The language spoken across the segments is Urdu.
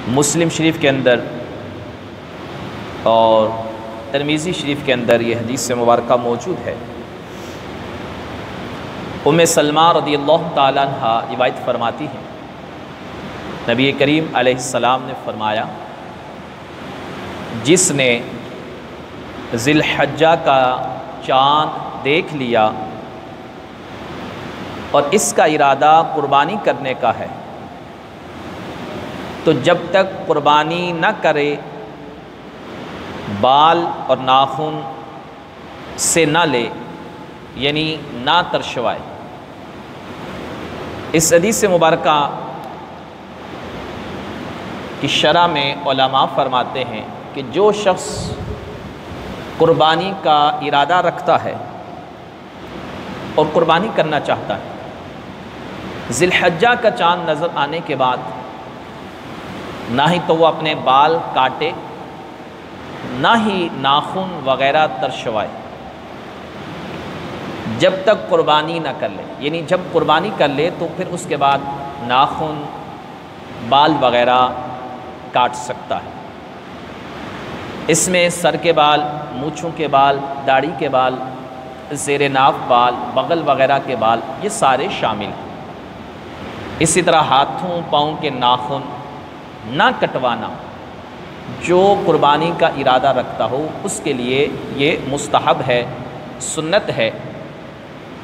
مسلم شریف کے اندر اور ترمذی شریف کے اندر یہ حدیث مبارکہ موجود ہے۔ ام سلمہ رضی اللہ تعالیٰ عنہ روایت فرماتی ہیں، نبی کریم علیہ السلام نے فرمایا، جس نے ذی الحجہ کا چاند دیکھ لیا اور اس کا ارادہ قربانی کرنے کا ہے، تو جب تک قربانی نہ کرے بال اور ناخن سے نہ لے، یعنی نہ ترشوائے۔ اس حدیث مبارکہ کی شرح میں علماء فرماتے ہیں کہ جو شخص قربانی کا ارادہ رکھتا ہے اور قربانی کرنا چاہتا ہے، ذی الحجہ کا چاند نظر آنے کے بعد نہ ہی تو وہ اپنے بال کاٹے، نہ ہی ناخن وغیرہ ترشوائے جب تک قربانی نہ کر لے، یعنی جب قربانی کر لے تو پھر اس کے بعد ناخن بال وغیرہ کاٹ سکتا ہے۔ اس میں سر کے بال، مونچھوں کے بال، داڑھی کے بال، زیر ناف بال، بغل وغیرہ کے بال، یہ سارے شامل ہیں۔ اسی طرح ہاتھوں پاؤں کے ناخن نہ کٹوانا، جو قربانی کا ارادہ رکھتا ہو اس کے لیے یہ مستحب ہے، سنت ہے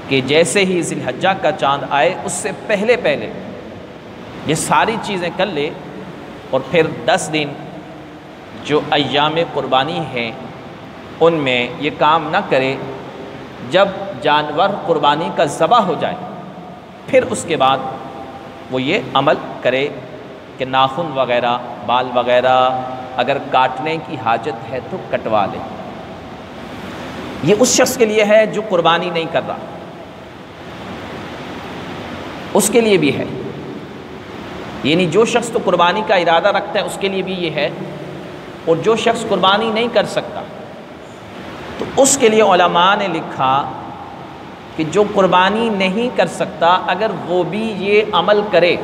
کہ جیسے ہی ذی الحجہ کا چاند آئے اس سے پہلے یہ ساری چیزیں کر لے، اور پھر 10 دن جو ایام قربانی ہیں ان میں یہ کام نہ کرے۔ جب جانور قربانی کا ذبح ہو جائے پھر اس کے بعد وہ یہ عمل کرے کہ ناخن وغیرہ، بال وغیرہ اگر کاٹنے کی حاجت ہے تو کٹوا لے۔ یہ اس شخص کے لیے ہے جو قربانی نہیں کر رہا، اس کے لیے بھی ہے، یعنی جو شخص تو قربانی کا ارادہ رکھتا ہے اس کے لیے بھی یہ ہے، اور جو شخص قربانی نہیں کر سکتا تو اس کے لیے علماء نے لکھا کہ جو قربانی نہیں کر سکتا اگر وہ بھی یہ عمل کرے،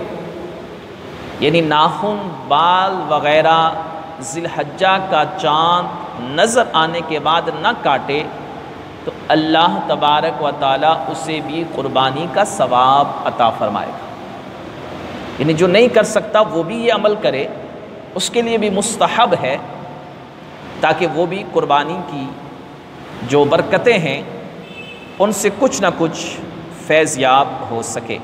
یعنی ناخن بال وغیرہ ذی الحجہ کا چاند نظر آنے کے بعد نہ کاٹے، تو اللہ تبارک و تعالیٰ اسے بھی قربانی کا ثواب عطا فرمائے گا۔ یعنی جو نہیں کر سکتا وہ بھی یہ عمل کرے، اس کے لیے بھی مستحب ہے، تاکہ وہ بھی قربانی کی جو برکتیں ہیں ان سے کچھ نہ کچھ فیض یاب ہو سکے۔